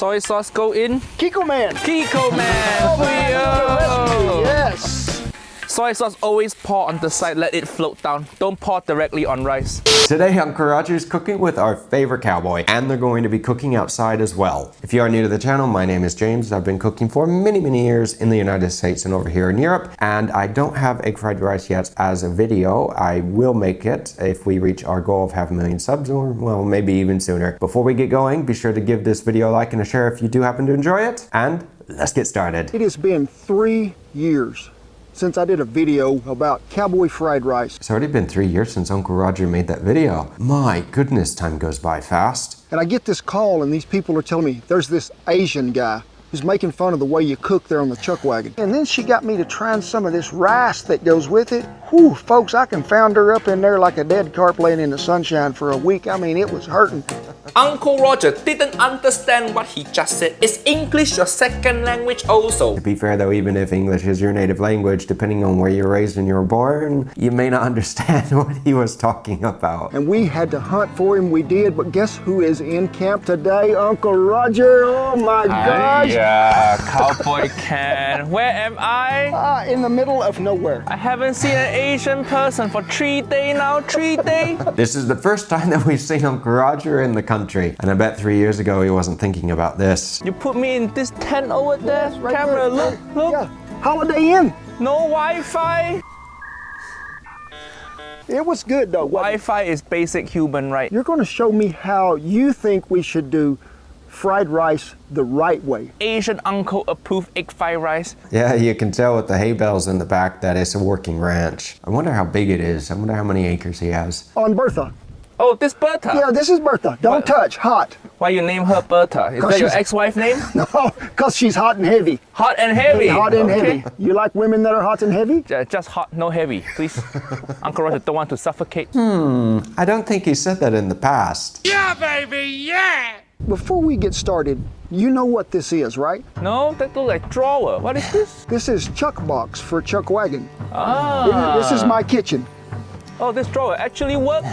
Soy sauce go in. Kiko Man. Kiko Man. Yes. Soy sauce always pour on the side, let it float down. Don't pour directly on rice. Today, Uncle Roger's cooking with our favorite cowboy, and they're going to be cooking outside as well. If you are new to the channel, my name is James. I've been cooking for many years in the United States and over here in Europe, and I don't have egg fried rice yet as a video. I will make it if we reach our goal of 500,000 subs, or well, maybe even sooner. Before we get going, be sure to give this video a like and a share if you do happen to enjoy it, and let's get started. It has been 3 years since I did a video about cowboy fried rice. It's already been 3 years since Uncle Roger made that video. My goodness, time goes by fast. And I get this call and these people are telling me there's this Asian guy who's making fun of the way you cook there on the chuck wagon. And then she got me to trying some of this rice that goes with it. Whew, folks, I can found her up in there like a dead carp laying in the sunshine for a week. I mean, it was hurting. Uncle Roger didn't understand what he just said. Is English your second language also? To be fair though, even if English is your native language, depending on where you're raised and you're born, you may not understand what he was talking about. And we had to hunt for him, we did, but guess who is in camp today? Uncle Roger, oh my gosh! Yeah, Cowboy Kent. Where am I? In the middle of nowhere. I haven't seen an Asian person for 3 days now, 3 days. This is the first time that we've seen Uncle Roger in the country, and I bet 3 years ago he wasn't thinking about this. You put me in this tent over there, Yes, right camera, there. look. Yeah, Holiday Inn. No Wi-Fi. It was good though. Wi-Fi is basic human right. You're going to show me how you think we should do fried rice the right way. Asian uncle approved egg fried rice. Yeah, you can tell with the hay bales in the back that it's a working ranch. I wonder how big it is. I wonder how many acres he has. On Bertha. Oh, this Bertha. Yeah, this is Bertha. Don't What? touch. Hot. Why you name her Bertha? Is that your she's- ex-wife name? No, because she's hot and heavy. Hot and heavy. Hot and Okay. heavy. You like women that are hot and heavy? Just hot, no heavy, please. Uncle Roger don't want to suffocate. I don't think he said that in the past. Before we get started, you know what this is, right? No, that looks like drawer. What is this? This is chuck box for chuck wagon. Ah. This is my kitchen. Oh, this drawer actually works.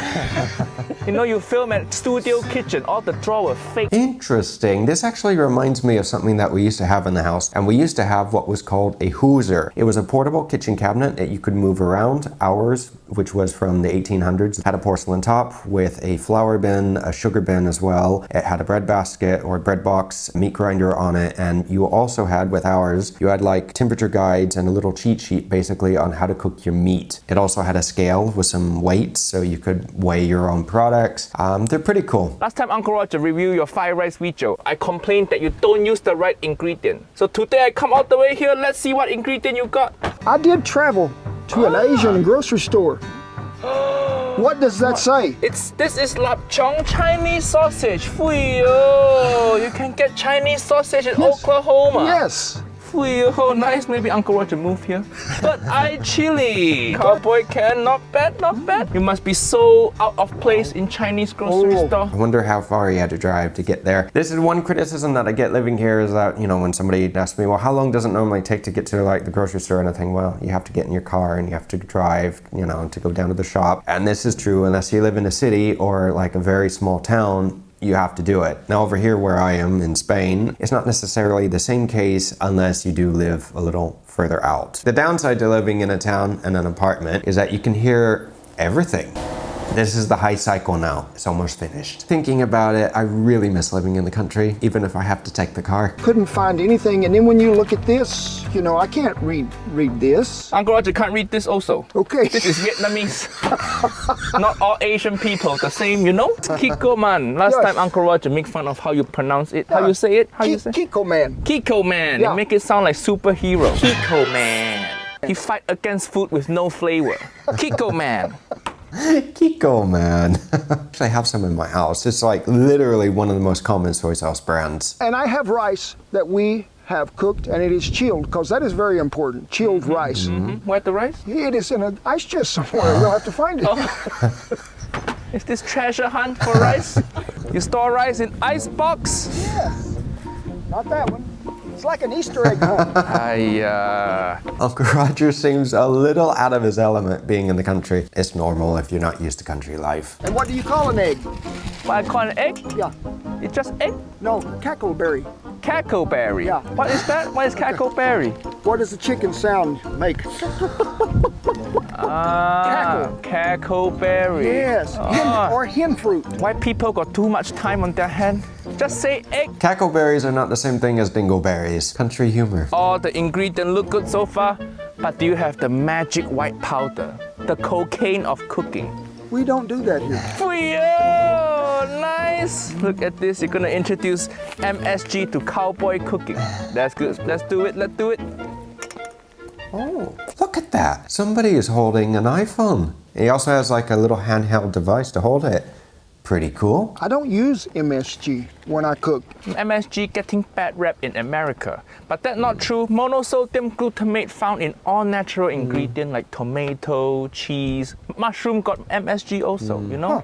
You know, you film at studio kitchen, all the drawer fake. Interesting. This actually reminds me of something that we used to have in the house, and we used to have what was called a hooser. It was a portable kitchen cabinet that you could move around. Ours, which was from the 1800s, had a porcelain top with a flour bin, a sugar bin as well. It had a bread basket or bread box, meat grinder on it, and you also had, with ours, you had like temperature guides and a little cheat sheet basically on how to cook your meat. It also had a scale with some weights so you could weigh your own products. They're pretty cool. Last time Uncle Roger reviewed your fried rice video, I complained that you don't use the right ingredient. So today I come all the way here, let's see what ingredient you got. I did travel to an Asian grocery store. What does that say? This is lapchong Chinese sausage. Fuyo, you can get Chinese sausage in Oklahoma. Yes. Fuyo, nice. Maybe Uncle Roger moved here. But I chili. Cowboy Kent, not bad, not bad. You must be so out of place in Chinese grocery store. I wonder how far he had to drive to get there. This is one criticism that I get living here is that, you know, when somebody asks me, well, how long does it normally take to get to like the grocery store? And I think, well, you have to get in your car and you have to drive, you know, to go down to the shop. And this is true unless you live in a city or like a very small town. You have to do it. Now over here where I am in Spain, it's not necessarily the same case unless you do live a little further out. The downside to living in a town and an apartment is that you can hear everything. This is the high cycle now. It's almost finished. Thinking about it, I really miss living in the country, even if I have to take the car. Couldn't find anything, and then when you look at this, you know, I can't read this. Uncle Roger can't read this also. Okay. This is Vietnamese. Not all Asian people the same, you know? Kiko Man. Last Yes. time Uncle Roger make fun of how you pronounce it. How you say it? How you say it? Kiko Man. Kiko Man. Yeah. Make it sound like superhero. Kiko Man. He fight against food with no flavor. Kiko Man. Kiko, man. Actually, I have some in my house. It's like literally one of the most common soy sauce brands. And I have rice that we have cooked, and it is chilled, because that is very important. Chilled rice. Where's the rice? It is in an ice chest somewhere. We'll have to find it. Is this treasure hunt for rice? You store rice in ice box? Yes. Not that one. It's like an Easter egg hunt. Uncle Roger seems a little out of his element being in the country. It's normal if you're not used to country life. And what do you call an egg? What I call an egg? Yeah. It's just egg? No, cackleberry. Cackleberry. Yeah. What is that? What is cackleberry? What does the chicken sound make? Cackleberry. Yes, or hen fruit. Why people got too much time on their hand? Just say egg. Cackleberries are not the same thing as dingleberries. Country humor. All the ingredients look good so far, but do you have the magic white powder? The cocaine of cooking. We don't do that here. Yo, nice. Look at this. You're gonna introduce MSG to cowboy cooking. That's good. Let's do it. Let's do it. Oh, look at that. Somebody is holding an iPhone. He also has like a little handheld device to hold it. Pretty cool. I don't use MSG when I cook. MSG getting bad rap in America, but that's not true. Monosodium glutamate found in all natural ingredients like tomato, cheese, mushroom got MSG also, you know?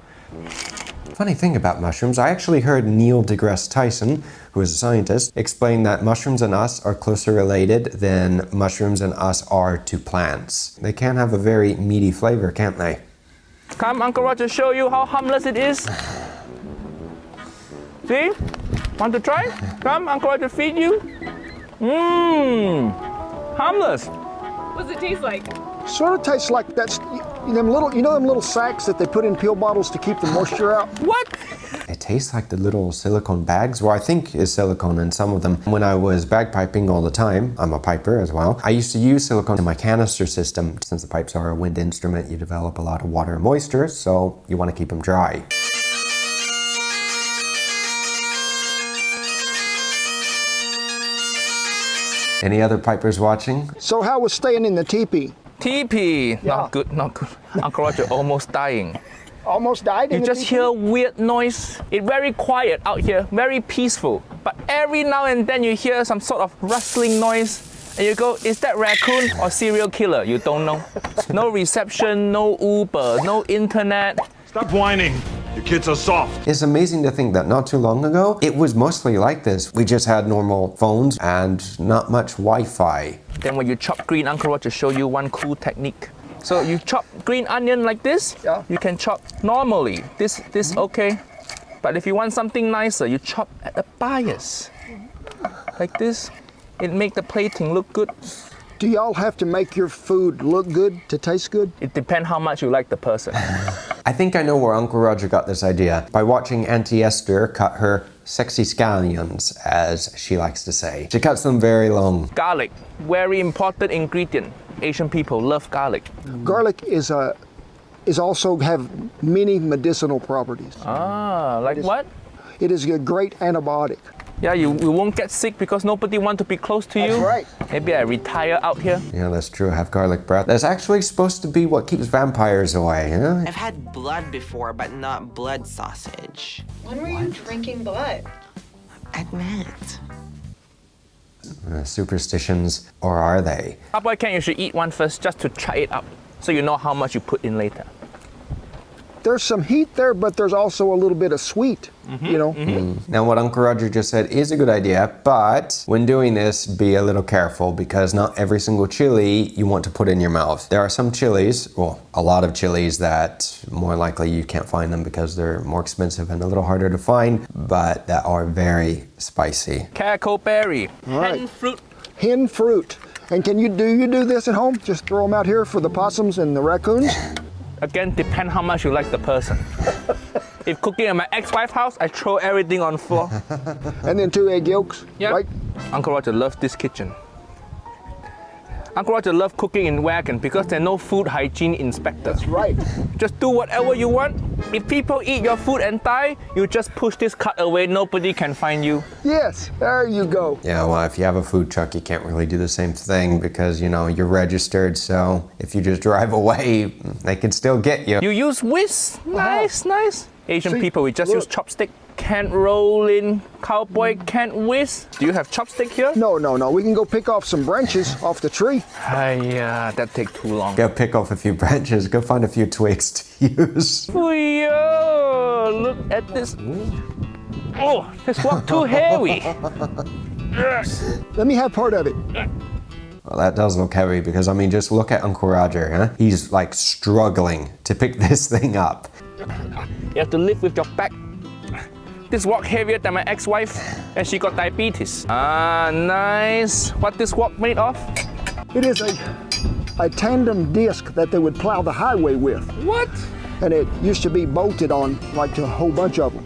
Funny thing about mushrooms, I actually heard Neil deGrasse Tyson, who is a scientist, explain that mushrooms and us are closer related than mushrooms and us are to plants. They can have a very meaty flavor, can't they? Come, Uncle Roger, show you how harmless it is. See? Want to try? Come, Uncle Roger, feed you. Harmless. What does it taste like? Sort of tastes like that's them little sacks that they put in pill bottles to keep the moisture out. What? It tastes like the little silicone bags, well, I think is silicone in some of them. When I was bagpiping all the time, I'm a piper as well, I used to use silicone in my canister system. Since the pipes are a wind instrument, you develop a lot of water and moisture, so you want to keep them dry. Any other pipers watching? So how was staying in the teepee? Teepee. Not good, not good. Uncle Roger almost dying. Almost died in You the just teepee? hear weird noise. It's very quiet out here, very peaceful. But every now and then you hear some sort of rustling noise and you go, is that raccoon or serial killer? You don't know. No reception, no Uber, no internet. Stop whining. Your kids are soft. It's amazing to think that not too long ago, it was mostly like this. We just had normal phones and not much Wi-Fi. Then when you chop green, Uncle Roger show you one cool technique. So you chop green onion like this, Yeah. you can chop normally. This okay. But if you want something nicer, you chop at a bias. Like this. It make the plating look good. Do y'all have to make your food look good to taste good? It depends how much you like the person. I think I know where Uncle Roger got this idea. By watching Auntie Esther cut her sexy scallions, as she likes to say. She cuts them very long. Garlic, very important ingredient. Asian people love garlic. Garlic is also have many medicinal properties. Ah, like what? It is a great antibiotic. Yeah, you won't get sick because nobody want to be close to you. That's right. Maybe I retire out here. Yeah, that's true. I have garlic breath. That's actually supposed to be what keeps vampires away, huh? I've had blood before, but not blood sausage. When were you drinking blood? Admit. Superstitions, or are they? Cowboy Kent, you should eat one first just to try it out, so you know how much you put in later. There's some heat there, but there's also a little bit of sweet, you know? Now, what Uncle Roger just said is a good idea, but when doing this, be a little careful because not every single chili you want to put in your mouth. There are some chilies, well, a lot of chilies that more likely you can't find them because they're more expensive and a little harder to find, but that are very spicy. Cackleberry, right. hen fruit. Hen fruit. And do you do this at home? Just throw them out here for the possums and the raccoons? Again, depend how much you like the person. If cooking at my ex-wife's house, I throw everything on the floor. And then 2 egg yolks, Yeah. right? Uncle Roger loves this kitchen. Uncle Roger loves cooking in wagon because there's no food hygiene inspector. That's right. Just do whatever you want. If people eat your food and die, you just push this cart away. Nobody can find you. Yes, there you go. Yeah, well, if you have a food truck, you can't really do the same thing because, you know, you're registered, so if you just drive away, they can still get you. You use whisk. Nice, nice. Asian See, people, we just look. use chopstick. Can't roll in, cowboy can't whisk. Do you have chopstick here? No. We can go pick off some branches off the tree. That take too long. Go pick off a few branches, go find a few twigs to use. Yo, look at this. Oh, this walk too heavy. Let me have part of it. Well, that does look heavy because, I mean, just look at Uncle Roger, huh? He's like struggling to pick this thing up. You have to lift with your back. This wok heavier than my ex-wife, and she got diabetes. Ah, nice. What this wok made of? It is a tandem disc that they would plow the highway with. What? And it used to be bolted on like to a whole bunch of them.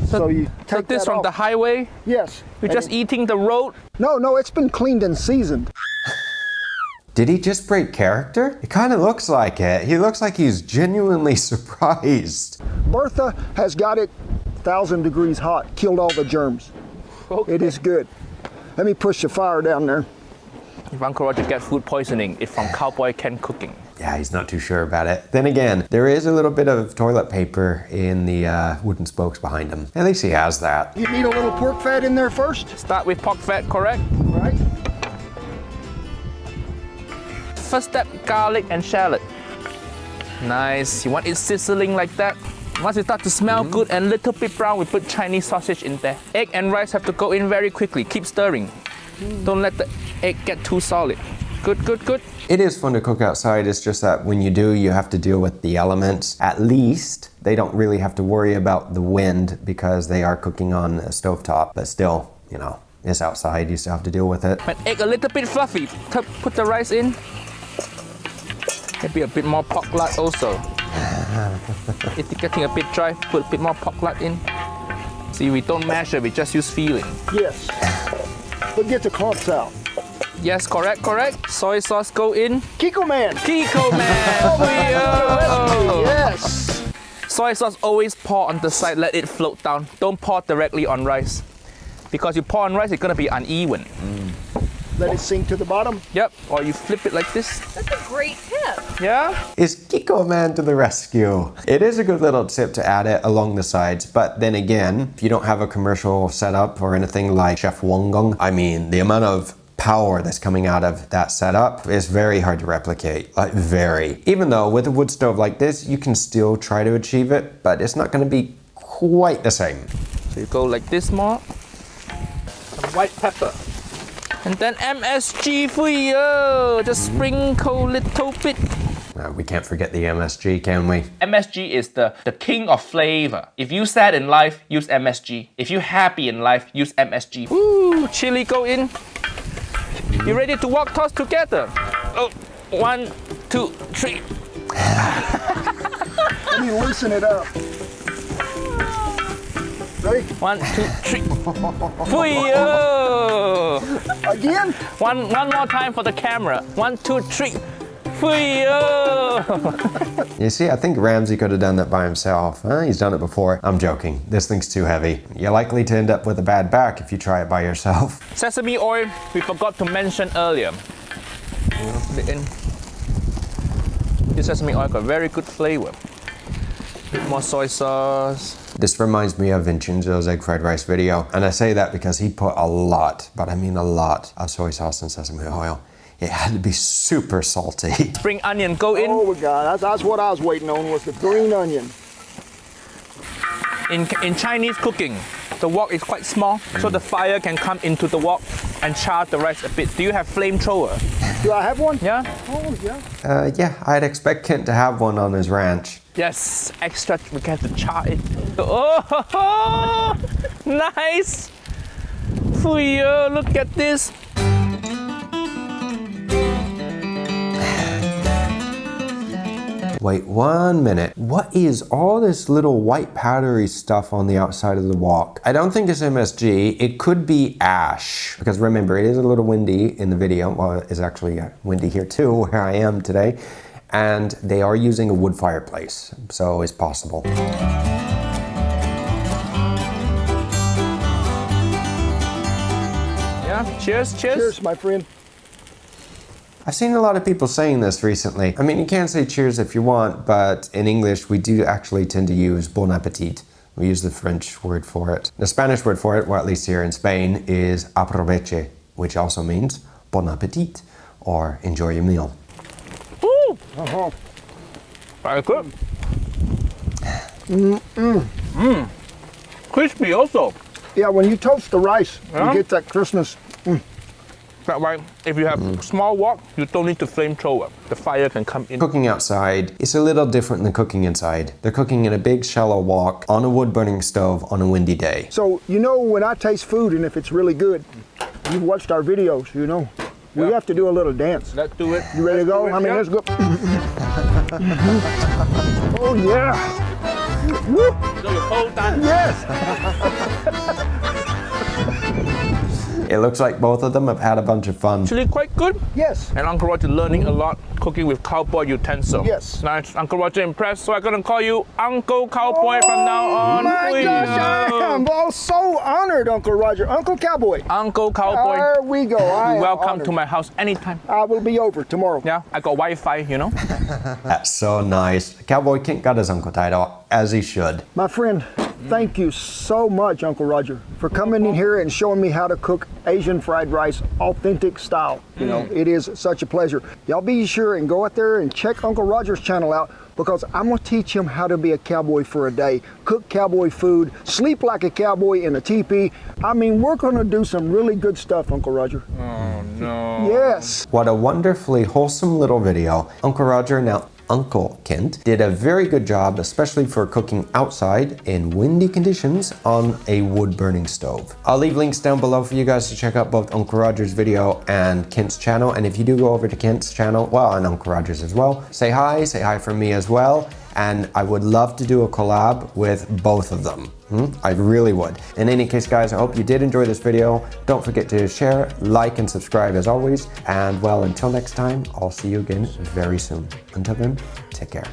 So you take this that from off. the highway? Yes. You're And just eating the road? No, it's been cleaned and seasoned. Did he just break character? It kind of looks like it. He looks like he's genuinely surprised. Bertha has got it 1,000 degrees hot, killed all the germs. Okay. It is good. Let me push the fire down there. If Uncle Roger gets food poisoning, it's from Cowboy Kent cooking. Yeah, he's not too sure about it. Then again, there is a little bit of toilet paper in the wooden spokes behind him. At least he has that. You need a little pork fat in there first, Start with pork fat, correct? right? First step, garlic and shallot. Nice. You want it sizzling like that? Once it starts to smell good and little bit brown, we put Chinese sausage in there. Egg and rice have to go in very quickly. Keep stirring. Don't let the egg get too solid. Good, good, good. It is fun to cook outside, it's just that when you do, you have to deal with the elements. At least, they don't really have to worry about the wind because they are cooking on a stovetop. But still, you know, it's outside, you still have to deal with it. When egg a little bit fluffy, put the rice in. Maybe a bit more pork lard also. If it's getting a bit dry, put a bit more pork lard in. See, we don't measure, we just use feeling. Yes. But get the clumps out. Yes, correct, correct. Soy sauce go in. Kiko Man. Kiko man! Yo! Yes. Soy sauce always pour on the side, let it float down. Don't pour directly on rice. Because you pour on rice, it's gonna be uneven. Let it sink to the bottom. Yep, or you flip it like this. That's a great tip. Yeah? Is Kiko Man to the rescue? It is a good little tip to add it along the sides, but then again, if you don't have a commercial setup or anything like Chef Wonggong, I mean, the amount of power that's coming out of that setup is very hard to replicate, like very. Even though with a wood stove like this, you can still try to achieve it, but it's not gonna be quite the same. So you go like this more. Some white pepper. And then MSG for you. Just sprinkle a little bit. We can't forget the MSG, can we? MSG is the king of flavor. If you sad in life, use MSG. If you happy in life, use MSG. Ooh, chili go in. You ready to walk toss together? Oh, 1, 2, 3. Let me loosen it up. Ready? 1, 2, 3. For you. Again? One more time for the camera. 1, 2, 3. For you. You see, I think Ramsey could have done that by himself. He's done it before. I'm joking. This thing's too heavy. You're likely to end up with a bad back if you try it by yourself. Sesame oil, we forgot to mention earlier. Put it in. This sesame oil got very good flavor. Bit more soy sauce. This reminds me of Vincenzo's egg fried rice video. And I say that because he put a lot, but I mean a lot, of soy sauce and sesame oil. It had to be super salty. Spring onion go in. Oh my God, that's what I was waiting on was the green onion. In Chinese cooking, the wok is quite small, so the fire can come into the wok and char the rice a bit. Do you have flamethrower? Do I have one? Yeah? Oh, yeah. Yeah, I'd expect Kent to have one on his ranch. Yes, extra, we have to char it. Oh, nice! Fuyo, look at this. Wait 1 minute. What is all this little white powdery stuff on the outside of the wok? I don't think it's MSG. It could be ash. Because remember, it is a little windy in the video. Well, it's actually windy here too, where I am today. And they are using a wood fireplace, so it's possible. Yeah, cheers, cheers. Cheers, my friend. I've seen a lot of people saying this recently. I mean, you can say cheers if you want, but in English, we do actually tend to use bon appetit. We use the French word for it. The Spanish word for it, or at least here in Spain, is aproveche, which also means bon appetit, or enjoy your meal. Ooh! Very good. Crispy also. Yeah, when you toast the rice, Yeah? you get that crispness. That way, if you have small wok, you don't need to flamethrower. The fire can come in. Cooking outside is a little different than cooking inside. They're cooking in a big shallow wok on a wood-burning stove on a windy day. So, you know, when I taste food and if it's really good, you've watched our videos, you know, we have to do a little dance. Let's do it. You ready to go? I mean, let's go. Oh, yeah. Woo. So you hold that. Yes. It looks like both of them have had a bunch of fun. Actually quite good. Yes. And Uncle Roger learning a lot cooking with cowboy utensil. Yes. Nice. Uncle Roger impressed, so I'm gonna call you Uncle Cowboy from now on. My Please. gosh, I am so honored, Uncle Roger. Uncle Cowboy. Uncle Cowboy. There we go. I am Welcome honored. to my house anytime. I will be over tomorrow. Yeah, I got Wi-Fi, you know. That's so nice. Cowboy Kent got his uncle title, as he should. My friend, thank you so much, Uncle Roger, for coming in here and showing me how to cook Asian fried rice, authentic style. You know, it is such a pleasure. Y'all be sure and go out there and check Uncle Roger's channel out, because I'm gonna teach him how to be a cowboy for a day, cook cowboy food, sleep like a cowboy in a teepee. I mean, we're gonna do some really good stuff, Uncle Roger. Oh no. Yes. What a wonderfully wholesome little video. Uncle Roger, now Uncle Kent, did a very good job, especially for cooking outside in windy conditions on a wood-burning stove. I'll leave links down below for you guys to check out both Uncle Roger's video and Kent's channel. And if you do go over to Kent's channel, well, and Uncle Roger's as well, say hi from me as well. And I would love to do a collab with both of them. I really would. In any case, guys, I hope you did enjoy this video. Don't forget to share, like, and subscribe as always. And well, until next time, I'll see you again very soon. Until then, take care.